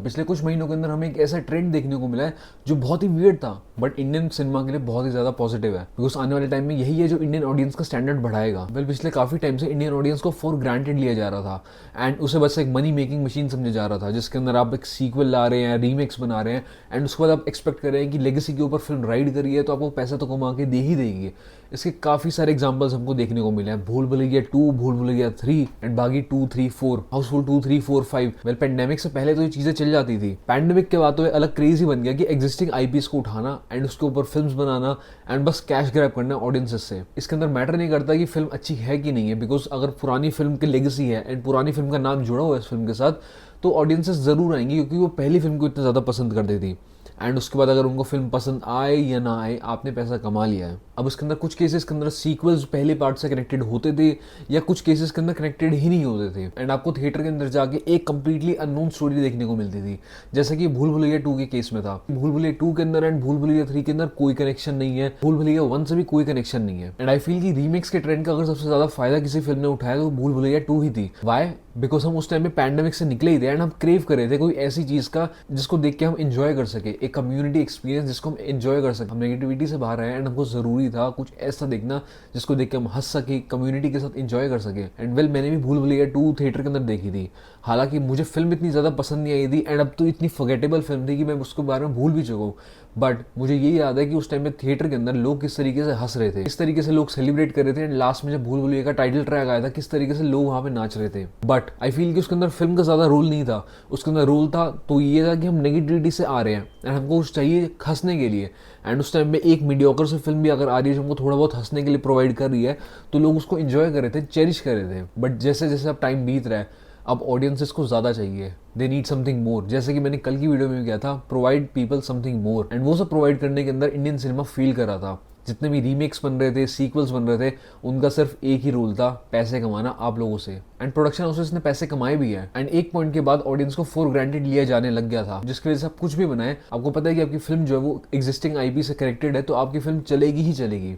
पिछले कुछ महीनों के अंदर हमें एक ऐसा ट्रेंड देखने को मिला है जो बहुत ही वियर्ड था बट इंडियन सिनेमा के लिए बहुत ही ज़्यादा पॉजिटिव है, बिकॉज आने वाले टाइम में यही है जो इंडियन ऑडियंस का स्टैंडर्ड बढ़ाएगा। पिछले काफ़ी टाइम से इंडियन ऑडियंस को फॉर ग्रांटेड लिया जा रहा था एंड उसे बस एक मनी मेकिंग मशीन समझा जा रहा था, जिसके अंदर आप एक सीक्वल ला रहे हैं, रीमेक्स बना रहे हैं एंड उसके बाद आप एक्सपेक्ट कर रहे हैं कि लेगेसी के ऊपर फिल्म राइड करी है तो आपको पैसा तो कमा के दे ही देगी। इसके काफ़ी सारे एग्जांपल्स हमको देखने को मिले हैं। भूल भुलैया 2, भूल भुलैया 3 एंड बागी 2, 3, 4, हाउसफुल 2, 3, 4, 5। वेल पेंडेमिक से पहले तो ये चीज़ें चल जाती थी। पेंडेमिक के बाद तो ये अलग क्रेज ही बन गया कि एग्जिस्टिंग आईपीएस को उठाना एंड उसके ऊपर फिल्म्स बनाना एंड बस कैश ग्रैब करना ऑडियंसेस से। इसके अंदर मैटर नहीं करता कि फिल्म अच्छी है कि नहीं है, बिकॉज अगर पुरानी फिल्म की लेगेसी है एंड पुरानी फिल्म का नाम जुड़ा हुआ है इस फिल्म के साथ तो ऑडियंसेस जरूर आएंगी, क्योंकि वो पहली फिल्म को इतना ज़्यादा पसंद करती थी एंड उसके बाद अगर उनको फिल्म पसंद आए या ना आए आपने पैसा कमा लिया है। अब इसके अंदर कुछ केसेस के अंदर सीक्वल्स पहले पार्ट से कनेक्टेड होते थे या कुछ केसेस के अंदर कनेक्टेड ही नहीं होते थे एंड आपको थिएटर के अंदर जाके एक कंप्लीटली अननोन स्टोरी देखने को मिलती थी, जैसे कि भूल भुलैया 2 के केस में था। भूल भुलैया 2 के अंदर एंड भूल भुलैया 3 के अंदर कोई कनेक्शन नहीं है, भूल भुलैया 1 से भी कोई कनेक्शन नहीं है। एंड आई फील कि रीमेक्स के ट्रेंड का अगर सबसे ज्यादा फायदा किसी फिल्म ने उठाया तो भूल भुलैया 2 ही थी। वाई? बिकॉज हम उस टाइम में पैंडेमिक से निकले ही थे एंड हम क्रेव कर रहे थे कोई ऐसी चीज का जिसको देख के हम एंजॉय कर सके, एक कम्युनिटी एक्सपीरियंस जिसको हम एंजॉय कर सके। हम नेगेटिविटी से बाहर आए एंड हमको जरूरी था कुछ ऐसा देखना जिसको देख के हम हंस सके, कम्युनिटी के साथ एंजॉय कर सके। एंड वेल मैंने भी भूल भुलैया 2 थिएटर के अंदर देखी थी। हालांकि मुझे फिल्म इतनी ज़्यादा पसंद नहीं आई थी एंड अब तो इतनी फॉरगेटेबल फिल्म थी कि मैं उसके बारे में भूल भी चुका हूँ, बट मुझे ये याद है कि उस टाइम में थिएटर के अंदर लोग किस तरीके से हंस रहे थे, किस तरीके से लोग सेलिब्रेट कर रहे थे एंड लास्ट में जब भूल भुलैया का टाइटल ट्रैक आया था किस तरीके से लोग वहाँ पे नाच रहे थे। बट आई फील कि उसके अंदर फिल्म का ज़्यादा रोल नहीं था, उसके अंदर रोल था तो ये था कि हम नेगेटिविटी से आ रहे हैं एंड हमको कुछ चाहिए हंसने के लिए एंड उस टाइम में एक मीडियोकर से फिल्म भी अगर आ रही है जो हमको थोड़ा बहुत हंसने के लिए प्रोवाइड कर रही है तो लोग उसको एंजॉय कर रहे थे, चेरिश कर रहे थे। बट जैसे जैसे अब टाइम बीत रहा है अब ऑडियंसेस को ज़्यादा चाहिए, दे नीड समथिंग मोर। जैसे कि मैंने कल की वीडियो में भी किया था, provide people something more and वो सब प्रोवाइड करने के अंदर इंडियन सिनेमा फील कर रहा था। जितने भी रीमेक्स बन रहे थे, सीक्वल्स बन रहे थे, उनका सिर्फ एक ही रूल था, पैसे कमाना आप लोगों से। एंड प्रोडक्शन हाउसेस ने पैसे कमाए भी है एंड एक पॉइंट के बाद ऑडियंस को फॉर ग्रांटेड लिया जाने लग गया था, जिसकी वजह से आप कुछ भी बनाए आपको पता है कि आपकी फिल्म जो है वो एग्जिस्टिंग आईपी से कनेक्टेड है तो आपकी फिल्म चलेगी ही चलेगी।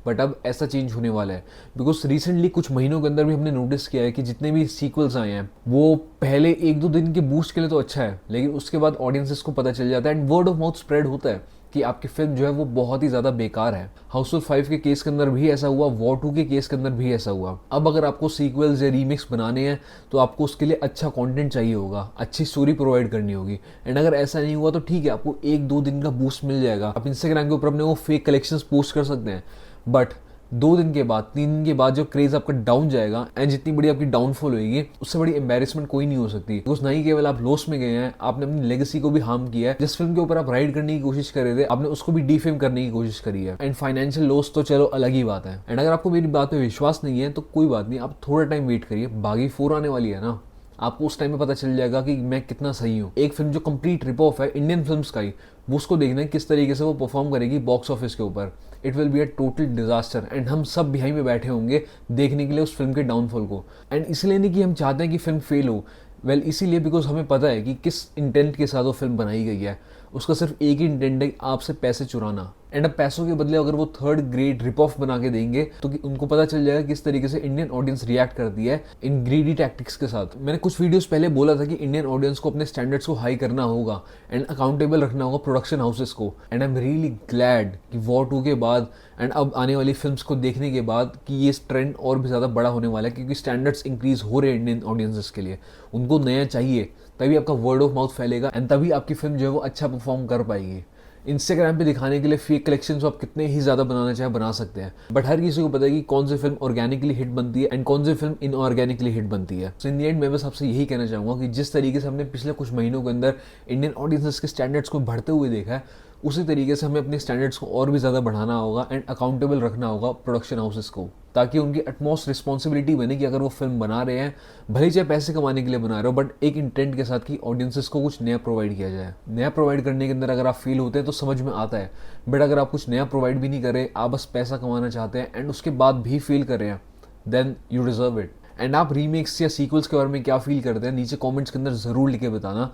बट अब ऐसा चेंज होने वाला है, बिकॉज रिसेंटली कुछ महीनों के अंदर भी हमने नोटिस किया है कि जितने भी सीक्वल्स आए हैं वो पहले 1-2 दिन के बूस्ट के लिए तो अच्छा है, लेकिन उसके बाद ऑडियंसेस को पता चल जाता है and word of mouth spread होता है कि आपकी फिल्म जो है वो बहुत ही ज़्यादा बेकार है। हाउसफुल 5 के केस के अंदर भी ऐसा हुआ, वॉर 2 के केस के अंदर भी ऐसा हुआ। अब अगर आपको सीक्वल्स या रीमिक्स बनाने हैं तो आपको उसके लिए अच्छा कंटेंट चाहिए होगा, अच्छी स्टोरी प्रोवाइड करनी होगी एंड अगर ऐसा नहीं हुआ तो ठीक है, आपको 1-2 दिन का बूस्ट मिल जाएगा, आप इंस्टाग्राम के ऊपर अपने वो फेक कलेक्शंस पोस्ट कर सकते हैं। बट 2 दिन के बाद 3 दिन के बाद जो क्रेज आपका डाउन जाएगा एंड जितनी बड़ी आपकी डाउनफॉल होगी उससे बड़ी एम्बेरसमेंट कोई नहीं हो सकती, बिकॉज नहीं केवल आप लॉस में गए हैं, आपने अपनी लेगेसी को भी हार्म किया है। जिस फिल्म के ऊपर आप राइड करने की कोशिश कर रहे थे आपने उसको भी डीफेम करने की कोशिश करी है एंड फाइनेंशियल लॉस तो चलो अलग ही बात है। एंड अगर आपको मेरी बात पे विश्वास नहीं है तो कोई बात नहीं, आप थोड़ा टाइम वेट करिए, बागी 4 आने वाली है ना, आपको उस टाइम में पता चल जाएगा कि मैं कितना सही हूँ। एक फिल्म जो कंप्लीट रिप ऑफ है इंडियन फिल्म्स का ही, वो उसको देखना है किस तरीके से वो परफॉर्म करेगी बॉक्स ऑफिस के ऊपर। It will be a total disaster and हम सब बिहाइंड में बैठे होंगे देखने के लिए उस फिल्म के डाउनफॉल को। एंड इसलिए नहीं कि हम चाहते हैं कि फिल्म फेल हो, वेल इसीलिए बिकॉज हमें पता है कि किस इंटेंट के साथ वो फिल्म बनाई गई है, उसका सिर्फ एक ही इंटेंट है आपसे पैसे चुराना। एंड अब पैसों के बदले अगर वो 3rd ग्रेड रिप ऑफ बना के देंगे तो कि उनको पता चल जाएगा किस तरीके से इंडियन ऑडियंस रिएक्ट करती है इन ग्रीडी टैक्टिक्स के साथ। मैंने कुछ वीडियोस पहले बोला था कि इंडियन ऑडियंस को अपने स्टैंडर्ड्स को हाई करना होगा एंड अकाउंटेबल रखना होगा प्रोडक्शन हाउसेस को। And I am really glad कि वॉर 2 के बाद एंड अब आने वाली फिल्म्स को देखने के बाद कि ये ट्रेंड और भी ज़्यादा बड़ा होने वाला है, क्योंकि स्टैंडर्ड्स इंक्रीज हो रहे हैं इंडियन ऑडियंसेस के लिए, उनको नया चाहिए, तभी आपका वर्ड ऑफ माउथ फैलेगा एंड तभी आपकी फिल्म जो है वो अच्छा परफॉर्म कर पाएगी। इंस्टाग्राम पे दिखाने के लिए फेक कलेक्शंस आप कितने ही ज़्यादा बनाना चाहे बना सकते हैं, बट हर किसी को पता है कि कौन सी फिल्म ऑर्गेनिकली हिट बनती है एंड कौन सी फिल्म इनऑर्गेनिकली हिट बनती है। सो इन द एंड मैं बस आपसे यही कहना चाहूँगा कि जिस तरीके से हमने पिछले कुछ महीनों के अंदर इंडियन ऑडियंसेस के स्टैंडर्ड्स को बढ़ते हुए देखा है, उसी तरीके से हमें अपने स्टैंडर्ड्स को और भी ज़्यादा बढ़ाना होगा एंड अकाउंटेबल रखना होगा प्रोडक्शन हाउसेस को, ताकि उनकी अटमोस्ट रिस्पॉन्सिबिलिटी बने कि अगर वो फिल्म बना रहे हैं, भले चाहे पैसे कमाने के लिए बना रहे हो, बट एक इंटेंट के साथ कि ऑडियंसेस को कुछ नया प्रोवाइड किया जाए। नया प्रोवाइड करने के अंदर अगर आप फील होते हैं तो समझ में आता है, बट अगर आप कुछ नया प्रोवाइड भी नहीं कर रहे, आप बस पैसा कमाना चाहते हैं एंड उसके बाद भी फील कर रहे हैं, then you deserve it. And आप रीमेक्स या सीक्वल्स के बारे में क्या फील करते हैं नीचे कॉमेंट्स के अंदर ज़रूर लिख के बताना।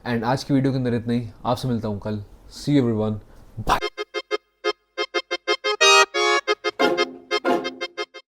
एंड आज की वीडियो के अंदर इतना ही, आपसे मिलता हूँ कल। सी यू एवरीवन, बाय।